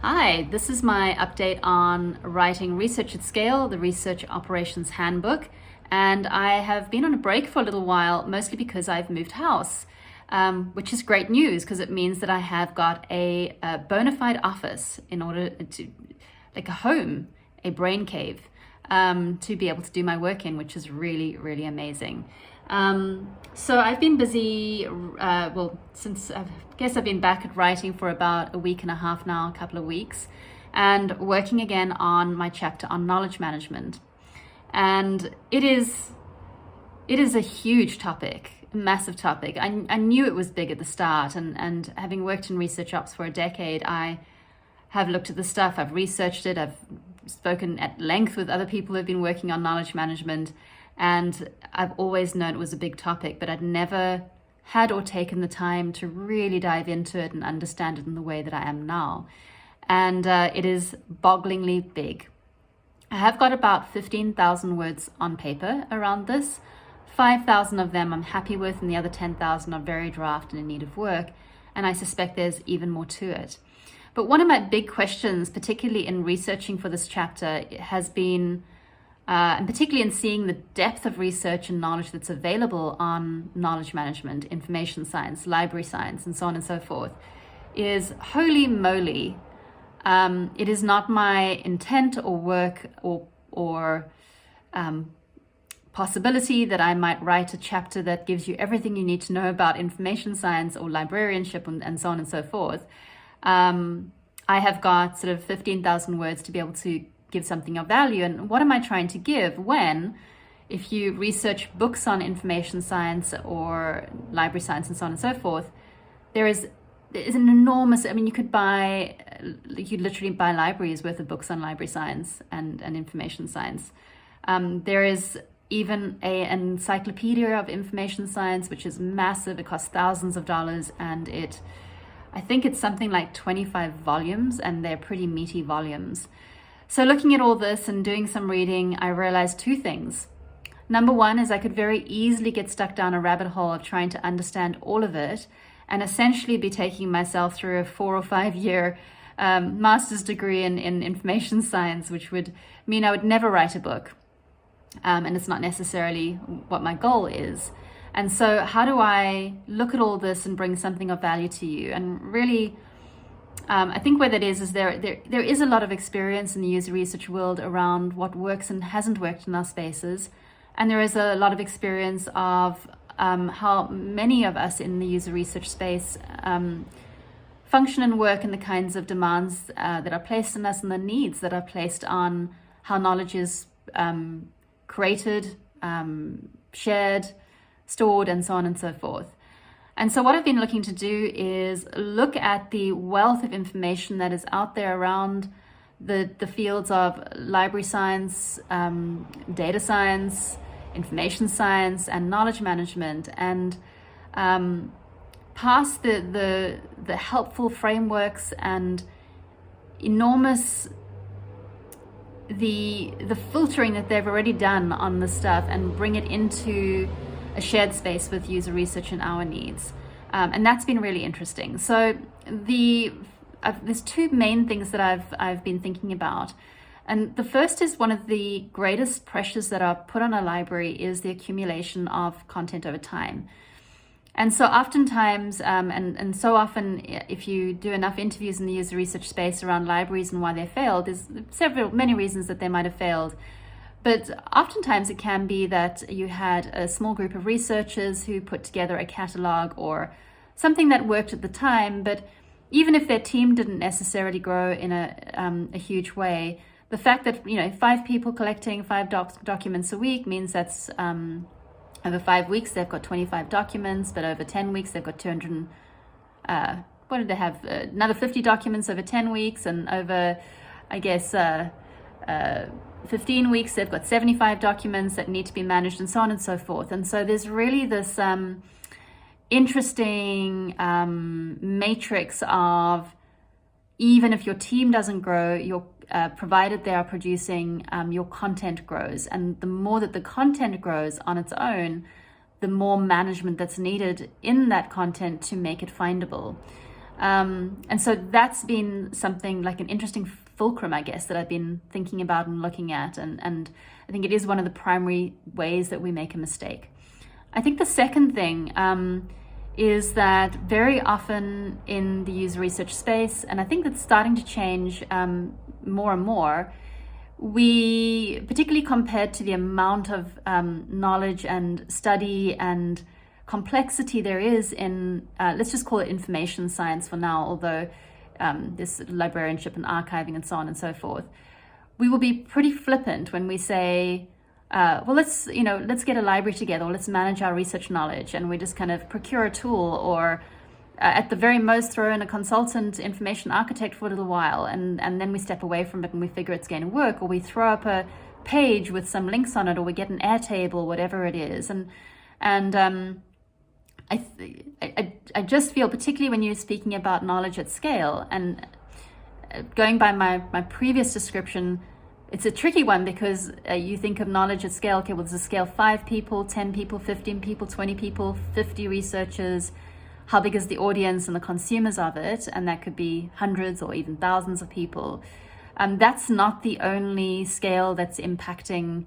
Hi, this is my update on writing Research at Scale, the Research Operations Handbook. And I have been on a break for a little while, mostly because I've moved house, which is great news because it means that I have got a bona fide office in order to, like a home, a brain cave, to be able to do my work in, which is really, really amazing. So I've been busy, since I guess I've been back at writing for about a week and a half now, a couple of weeks, and working again on my chapter on knowledge management. And it is a huge topic, a massive topic. I knew it was big at the start, and having worked in research ops for a decade, I have looked at the stuff, I've researched it, I've spoken at length with other people who've been working on knowledge management, and I've always known it was a big topic, but I'd never had or taken the time to really dive into it and understand it in the way that I am now. And it is bogglingly big. I have got about 15,000 words on paper around this. 5,000 of them I'm happy with, and the other 10,000 are very draft and in need of work. And I suspect there's even more to it. But one of my big questions, particularly in researching for this chapter, has been, and particularly in seeing the depth of research and knowledge that's available on knowledge management, information science, library science, and so on and so forth, is holy moly. It is not my intent or work or possibility that I might write a chapter that gives you everything you need to know about information science or librarianship and so on and so forth. I have got sort of 15,000 words to be able to give something of value. And what am I trying to give when, if you research books on information science or library science and so on and so forth, there is an enormous, you could literally buy libraries worth of books on library science and information science. There is even an encyclopedia of information science, which is massive. It costs thousands of dollars, and I think it's something like 25 volumes, and they're pretty meaty volumes. So looking at all this and doing some reading, I realized two things. Number one is I could very easily get stuck down a rabbit hole of trying to understand all of it and essentially be taking myself through a 4 or 5 year master's degree in information science, which would mean I would never write a book. And it's not necessarily what my goal is. And so how do I look at all this and bring something of value to you? And really, I think where that is there is a lot of experience in the user research world around what works and hasn't worked in our spaces. And there is a lot of experience of how many of us in the user research space function and work, and the kinds of demands that are placed on us and the needs that are placed on how knowledge is created, shared, stored, and so on and so forth. And so what I've been looking to do is look at the wealth of information that is out there around the fields of library science, data science, information science, and knowledge management, and past the helpful frameworks and enormous the filtering that they've already done on the stuff, and bring it into a shared space with user research and our needs. And that's been really interesting. So there's two main things that I've been thinking about. And the first is, one of the greatest pressures that are put on a library is the accumulation of content over time. And so oftentimes, and so often, if you do enough interviews in the user research space around libraries and why they failed, there's many reasons that they might have failed. But oftentimes it can be that you had a small group of researchers who put together a catalog or something that worked at the time, but even if their team didn't necessarily grow in a huge way, the fact that 5 people collecting 5 documents a week means that's over 5 weeks they've got 25 documents, but over 10 weeks they've got 200. What did they have? Another 50 documents over 10 weeks, and over, I guess, 15 weeks they've got 75 documents that need to be managed, and so on and so forth. And so there's really this interesting matrix of, even if your team doesn't grow, provided they are producing, your content grows. And the more that the content grows on its own, the more management that's needed in that content to make it findable. And so that's been something like an interesting fulcrum, I guess, that I've been thinking about and looking at. And I think it is one of the primary ways that we make a mistake. I think the second thing is that very often in the user research space, and I think that's starting to change more and more, we, particularly compared to the amount of knowledge and study and complexity there is in, let's just call it information science for now, although this librarianship and archiving and so on and so forth, we will be pretty flippant when we say, well, let's get a library together, or let's manage our research knowledge, and we just kind of procure a tool, or at the very most throw in a consultant information architect for a little while, and then we step away from it and we figure it's going to work, or we throw up a page with some links on it, or we get an Airtable, whatever it is. And I just feel, particularly when you're speaking about knowledge at scale, and going by my previous description, it's a tricky one, because you think of knowledge at scale, okay, well, there's a scale 5 people, 10 people, 15 people, 20 people, 50 researchers. How big is the audience and the consumers of it? And that could be hundreds or even thousands of people. That's not the only scale that's impacting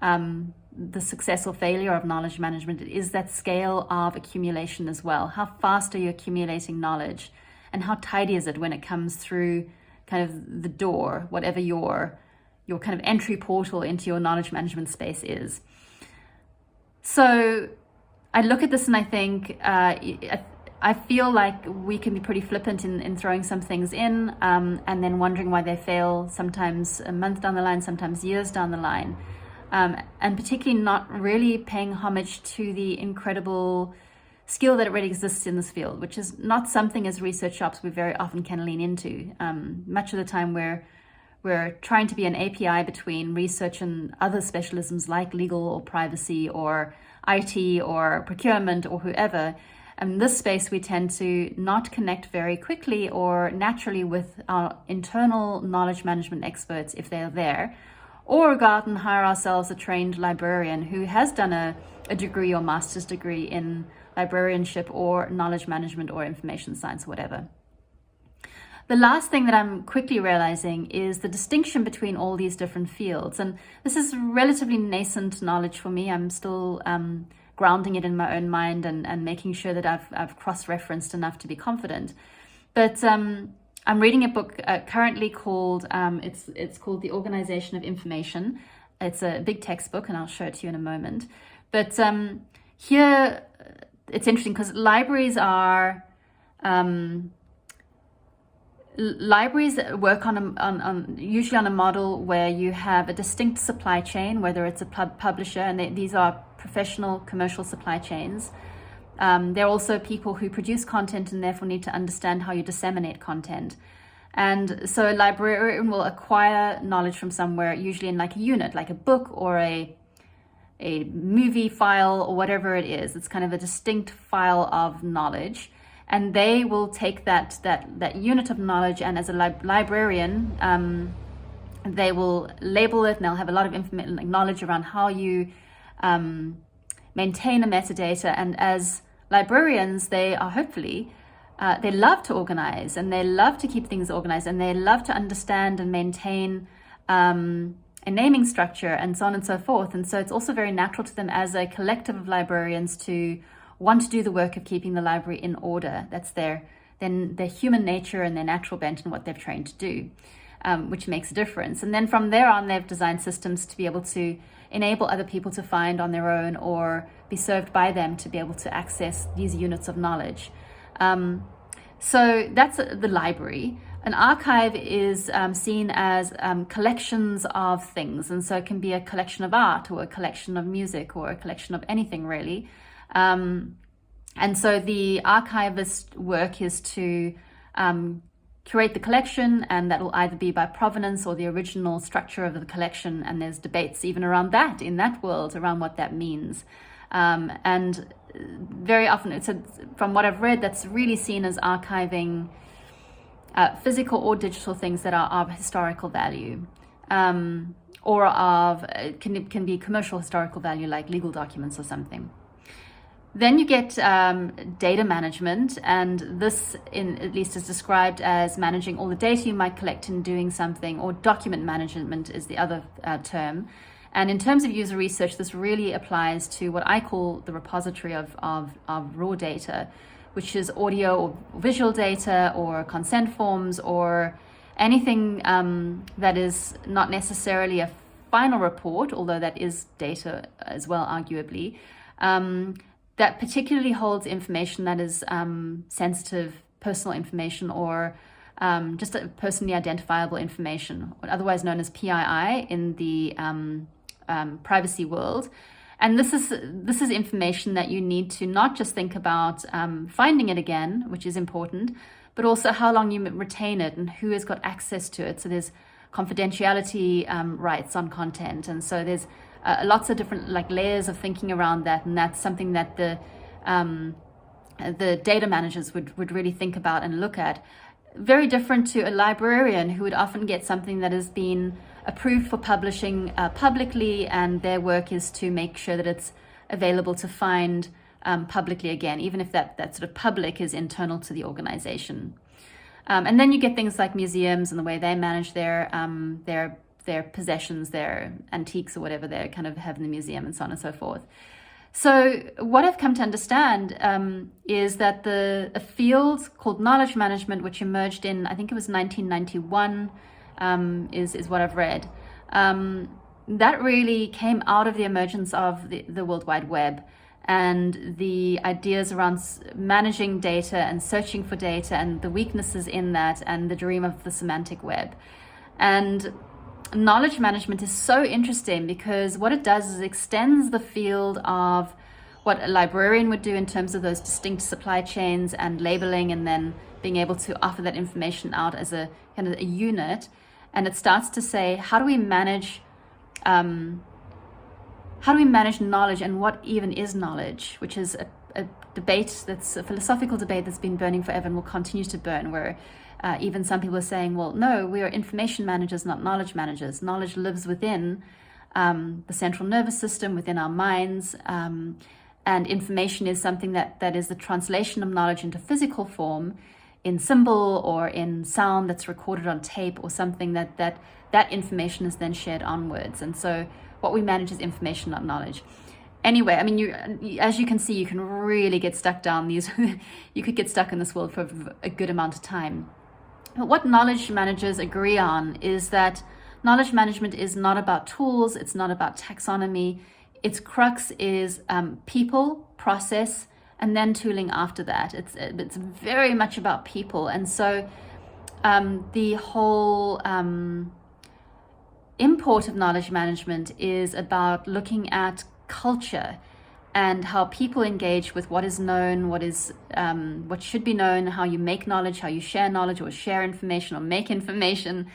the success or failure of knowledge management. It is that scale of accumulation as well. How fast are you accumulating knowledge? And how tidy is it when it comes through kind of the door, whatever your kind of entry portal into your knowledge management space is. So I look at this and I think, I feel like we can be pretty flippant in throwing some things in and then wondering why they fail, sometimes a month down the line, sometimes years down the line. And particularly not really paying homage to the incredible skill that already exists in this field, which is not something as research shops we very often can lean into. Much of the time we're trying to be an API between research and other specialisms like legal or privacy or IT or procurement or whoever. In this space, we tend to not connect very quickly or naturally with our internal knowledge management experts if they're there, or go out and hire ourselves a trained librarian who has done a degree or master's degree in librarianship or knowledge management or information science, whatever. The last thing that I'm quickly realizing is the distinction between all these different fields. And this is relatively nascent knowledge for me. I'm still grounding it in my own mind and making sure that I've cross-referenced enough to be confident. But I'm reading a book currently called, it's called The Organization of Information. It's a big textbook, and I'll show it to you in a moment. But here, it's interesting because libraries work on usually on a model where you have a distinct supply chain, whether it's a publisher, and these are professional commercial supply chains. There are also people who produce content and therefore need to understand how you disseminate content. And so a librarian will acquire knowledge from somewhere, usually in like a unit, like a book or a movie file or whatever it is. It's kind of a distinct file of knowledge. And they will take that unit of knowledge, and as a librarian, they will label it, and they'll have a lot of information, like knowledge around how you maintain a metadata. And as librarians, they are hopefully, they love to organize, and they love to keep things organized, and they love to understand and maintain a naming structure and so on and so forth. And so it's also very natural to them as a collective of librarians to want to do the work of keeping the library in order. That's their human nature and their natural bent and what they've trained to do, which makes a difference. And then from there on, they've designed systems to be able to enable other people to find on their own or be served by them to be able to access these units of knowledge. So that's the library. An archive is seen as collections of things. And so it can be a collection of art or a collection of music or a collection of anything really. And so the archivist work is to curate the collection, and that will either be by provenance or the original structure of the collection. And there's debates even around that in that world, around what that means. And very often, from what I've read, that's really seen as archiving physical or digital things that are of historical value, or can be commercial historical value, like legal documents or something. Then you get data management, and this at least is described as managing all the data you might collect in doing something, or document management is the other term. And in terms of user research, this really applies to what I call the repository of raw data, which is audio or visual data or consent forms or anything that is not necessarily a final report, although that is data as well, arguably, that particularly holds information that is sensitive, personal information, or just a personally identifiable information, otherwise known as PII in the privacy world. And this is information that you need to not just think about finding it again, which is important, but also how long you retain it and who has got access to it. So there's confidentiality rights on content, and so there's lots of different layers of thinking around that, and that's something that the data managers would really think about and look at. Very different to a librarian, who would often get something that has been approved for publishing publicly, and their work is to make sure that it's available to find publicly again, even if that sort of public is internal to the organization. And then you get things like museums and the way they manage their possessions, their antiques or whatever they kind of have in the museum, and so on and so forth. So what I've come to understand is that a field called knowledge management, which emerged in, I think it was 1991, is what I've read, that really came out of the emergence of the World Wide Web and the ideas around managing data and searching for data and the weaknesses in that and the dream of the semantic web. And knowledge management is so interesting because what it does is it extends the field of what a librarian would do in terms of those distinct supply chains and labeling, and then being able to offer that information out as a kind of a unit. And it starts to say, how do we manage knowledge, and what even is knowledge, which is a debate that's a philosophical debate that's been burning forever and will continue to burn, where even some people are saying, well, no, we are information managers, not knowledge managers. Knowledge lives within the central nervous system, within our minds, and information is something that is the translation of knowledge into physical form, in symbol or in sound that's recorded on tape, or something that information is then shared onwards. And so what we manage is information, not knowledge. Anyway, I mean, as you can see, you can really get stuck down these. You could get stuck in this world for a good amount of time. But what knowledge managers agree on is that knowledge management is not about tools. It's not about taxonomy. Its crux is people, process, and then tooling after that. It's very much about people. And so the whole import of knowledge management is about looking at culture and how people engage with what is known, what should be known, how you make knowledge, how you share knowledge or share information or make information.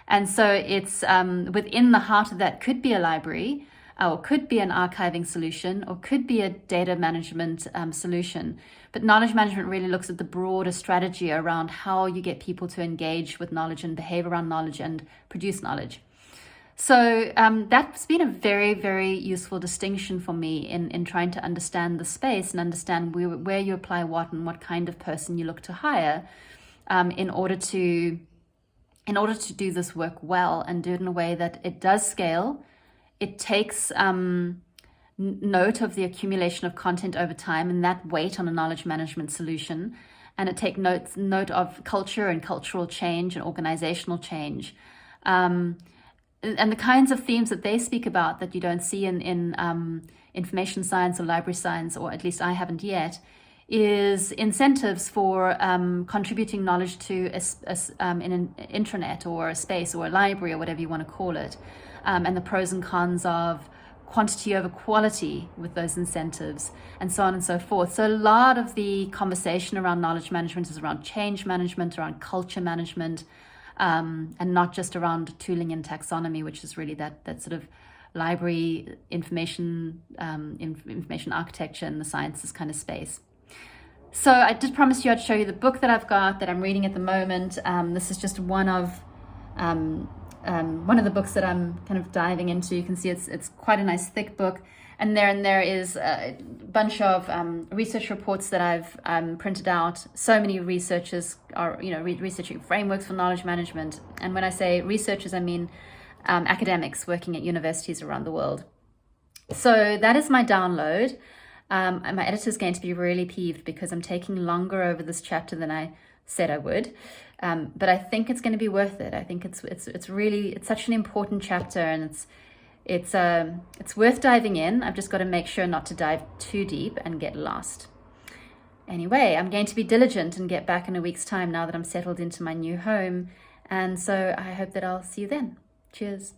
And so it's within the heart of that could be a library, or could be an archiving solution, or could be a data management solution. But knowledge management really looks at the broader strategy around how you get people to engage with knowledge and behave around knowledge and produce knowledge. So that's been a very, very useful distinction for me in trying to understand the space and understand where you apply what and what kind of person you look to hire in order to do this work well and do it in a way that it does scale. It takes note of the accumulation of content over time and that weight on a knowledge management solution. And it takes note of culture and cultural change and organizational change. And the kinds of themes that they speak about that you don't see in information science or library science, or at least I haven't yet, is incentives for contributing knowledge to an intranet or a space or a library or whatever you want to call it, and the pros and cons of quantity over quality with those incentives, and so on and so forth. So a lot of the conversation around knowledge management is around change management, around culture management, and not just around tooling and taxonomy, which is really that sort of library information architecture and the sciences kind of space. So I did promise you I'd show you the book that I've got that I'm reading at the moment. This is just one of the books that I'm kind of diving into. You can see it's quite a nice thick book, And there is a bunch of research reports that I've printed out. So many researchers are, researching frameworks for knowledge management. And when I say researchers, I mean academics working at universities around the world. So that is my download. And my editor's going to be really peeved because I'm taking longer over this chapter than I said I would. But I think it's going to be worth it. I think it's such an important chapter, and it's worth diving in. I've just got to make sure not to dive too deep and get lost. Anyway, I'm going to be diligent and get back in a week's time now that I'm settled into my new home. And so I hope that I'll see you then. Cheers.